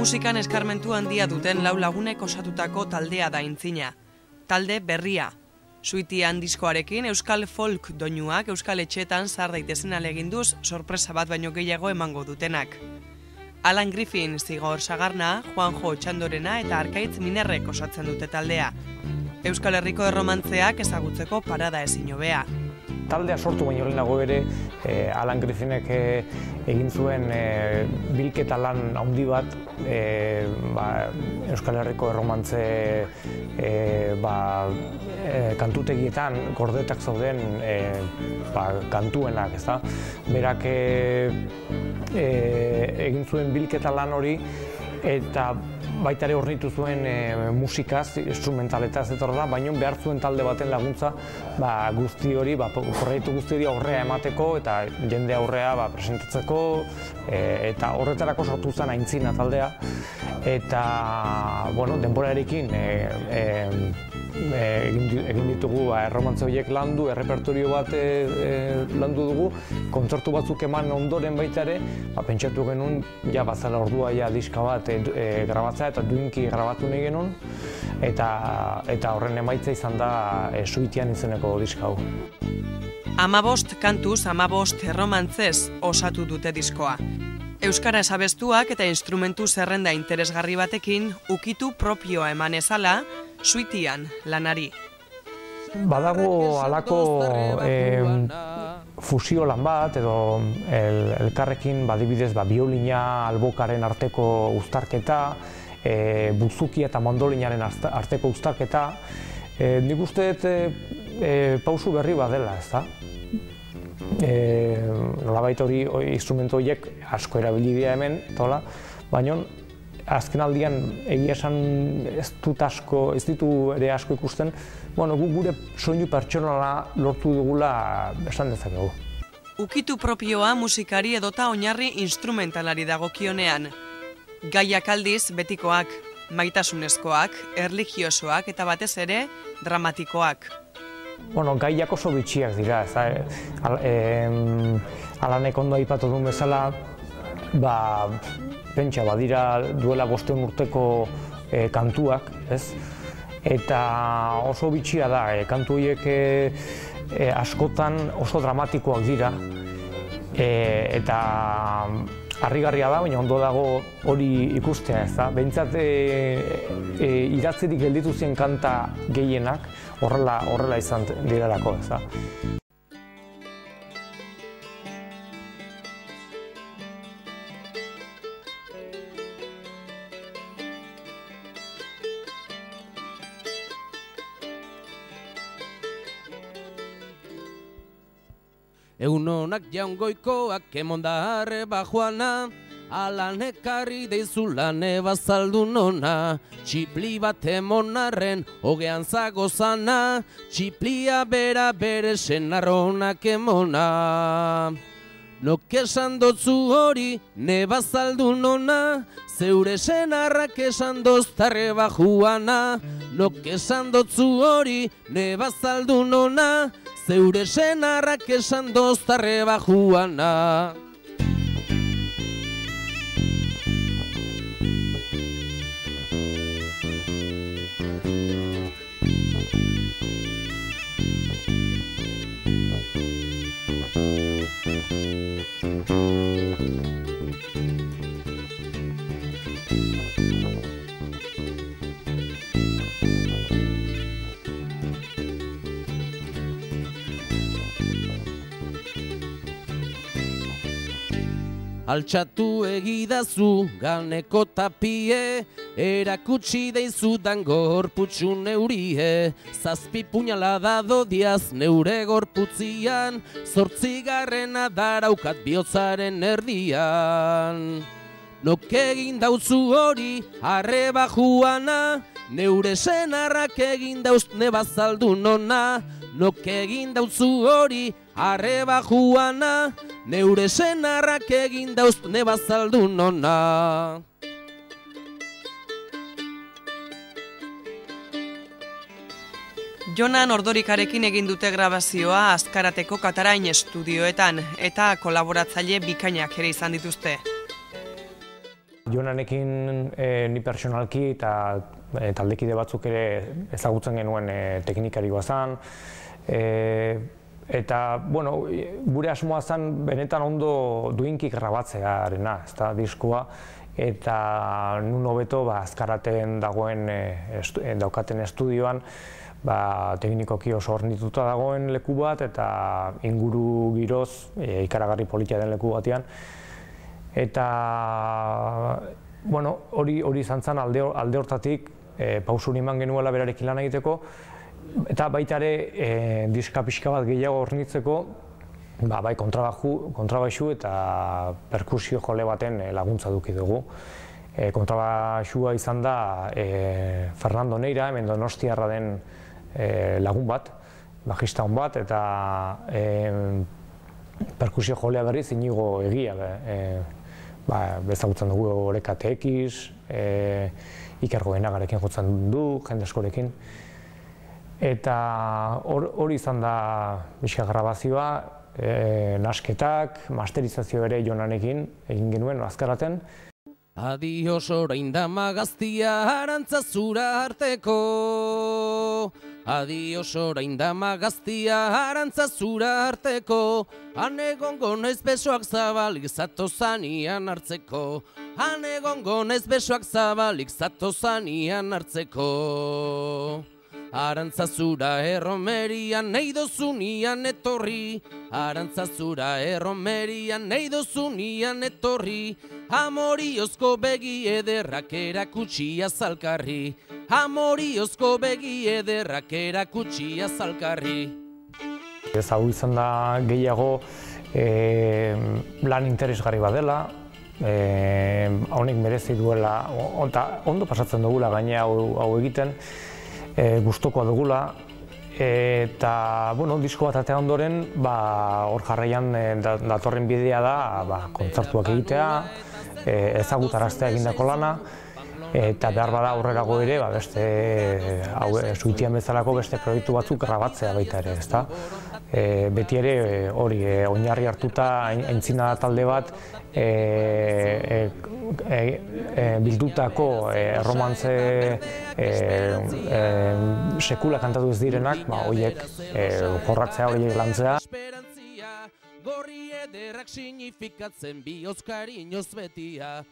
Musikan eskarmentu handia duten 4 lagunek osatutako taldea da Aintzina. Talde berria. Suitian diskoarekin euskal folk doinuak euskal etxeetan zar daitezen aleginduz sorpresa bat baino gehiago emango dutenak. Alan Griffin, Zigor Sagarna, Juanjo Txandorena eta Arkaitz Minerrek osatzen dute taldea. Euskal Herriko erromantzeak ezagutzeko parada ezin hobea. Taldea sortu baino lehenago ere, Alan Griffinek egin zuen bilketa lan handi bat Euskal Herriko erromantze kantutegietan gordetak zauden kantuenak, ezta? Berak egin zuen bilketa lan hori eta baita ere hornitu zuen musikaz, instrumentaletaz etorra da, baina behar zuen talde baten laguntza guzti hori, proiektu guzti hori aurrea emateko eta jende aurrea presentatzeko eta horretarako sortu zen Aintzina taldea eta denborarekin egin ditugu erromantze horiek landu, errepertorio bat landu dugu, kontzertu batzuk eman ondoren baita ere, pentsatu genuen ja bazala ordua diska bat grabatzea eta duinki grabatu nahi genuen eta horren emaitza izan da Suitian izeneko diska hau. 15 kantuz 15 erromantzez osatu dute diskoa. Euskara ezabestuak eta instrumentu zerrenda interesgarri batekin ukitu propioa eman ezala Suitian lanari. Badago halako fusio lan bat edo elkarrekin adibidez biolina, albokaren arteko uztarketa, buzuki eta mandolinaren arteko uztarketa. Nik uste pausu berri bat dela, ezta? Nolabait hori instrumentu horiek asko erabili dira hemen, baina azken aldian egia esan ez ditu ere asko ikusten, guk gure soinu pertsonala lortu dugula esan dezakegu. Ukitu propioa musikari edota oinarri instrumentalari dagokionean. Gaiak aldiz betikoak, maitasunezkoak, erlijiosoak eta batez ere dramatikoak. Gaiak oso bitxiak dira, Alanek ondo aipatu duen bezala, pentsa badira duela 5 urteko kantuak, ez? Eta oso bitxia da, kantu horiek askotan oso dramatikoak dira eta harrigarria da, baina ondo dago hori ikustea, ez da? Behintzat idatzirik gelditu ziren kanta gehienak horrela izan direlako, ez da? Egun honak jaungoikoak emondarre bajoana, Alan ekarri deizulan ebazaldu nona, txipli bat emonarren hogean zagozana, txiplia bera bere senarronak emona. Nok esan dotzu hori nebazaldu nona, zeure senarrak esan doztarre bajuana. Nok esan dotzu hori nebazaldu nona, zeure senarrak esan doztarre bajuana. Altxatu egidazu ganeko tapie, erakutsi deizudan gorputxu neurie, 7 puñalada dodiaz neure gorputzian, 8. daraukat bihotzaren erdian. Nok egin dautzu hori arreba juana, neure senarrak egin dauz nebazaldu nona. Nok egin dautzu hori arreba juana, neure senarrak egin dauz nebazaldu nona. Jonan Ordorikarekin egin dute grabazioa Azkarateko Katarain estudioetan eta kolaboratzaile bikainak ere izan dituzte. Jonanekin ni pertsonalki eta taldekide batzuk ere ezagutzen genuen teknikari bazan. Eta, bueno, gure asmoa zen benetan ondo duinkik grabatzearena, ezta, diskoa. Eta nun hobeto azkaraten dagoen daukaten estudioan teknikoki oso hornituta dagoen leku bat eta inguru giroz ikaragarri politia den leku batean. Eta hori izan zen alde hortatik pausuri eman genuela berarekin lan egiteko eta baita ere diska pixka bat gehiago hornitzeko bai kontrabaixu eta perkusio jole baten laguntza duki dugu. Kontrabaixua izan da Fernando Neira, hemen Donostiarra den lagun bat, bajista hon bat, eta perkusio jolea berriz Inigo Egia. Bezagutzen dugu Oreka TX, Iker Goenagarekin jotzen du, jende askorekin. Eta hori izan da bizka grabazioa, nasketak, masterizazio ere Jonanekin egin genuen azkaraten. Adios orain da magaztia Arantzazura arteko. Adios orain da magaztia Arantzazura arteko. Han egongo naiz besoak zabalik zatozanian hartzeko. Han egongo naiz besoak zabalik zatozanian hartzeko. Arantzazura erromerian nahi dozunian etorri. Arantzazura erromerian nahi dozunian etorri. Amoriozko begi ederrak erakutsi azalkarri. Amoriozko begi ederrak erakutsi azalkarri. Ez hau izan da gehiago lan interesgarri badela. Honek merezi duela, ondo pasatzen dugula gaina hau egiten. Gustukoa dugula, eta disko bat atea ondoren hor jarraian datorren bidea da kontzertuak egitea, ezagutaraztea egindako lana, eta behar bada aurrerago ere beste Suitian bezalako beste proiektu batzuk grabatzea baita ere, ezta? Beti ere hori oinarri hartuta aintzina talde bat bildutako romantze sekula kantatu ez direnak, horiek jorratzea, horiek lantzea. Gorri ederrak signifikatzen bihotz kariñoz betia.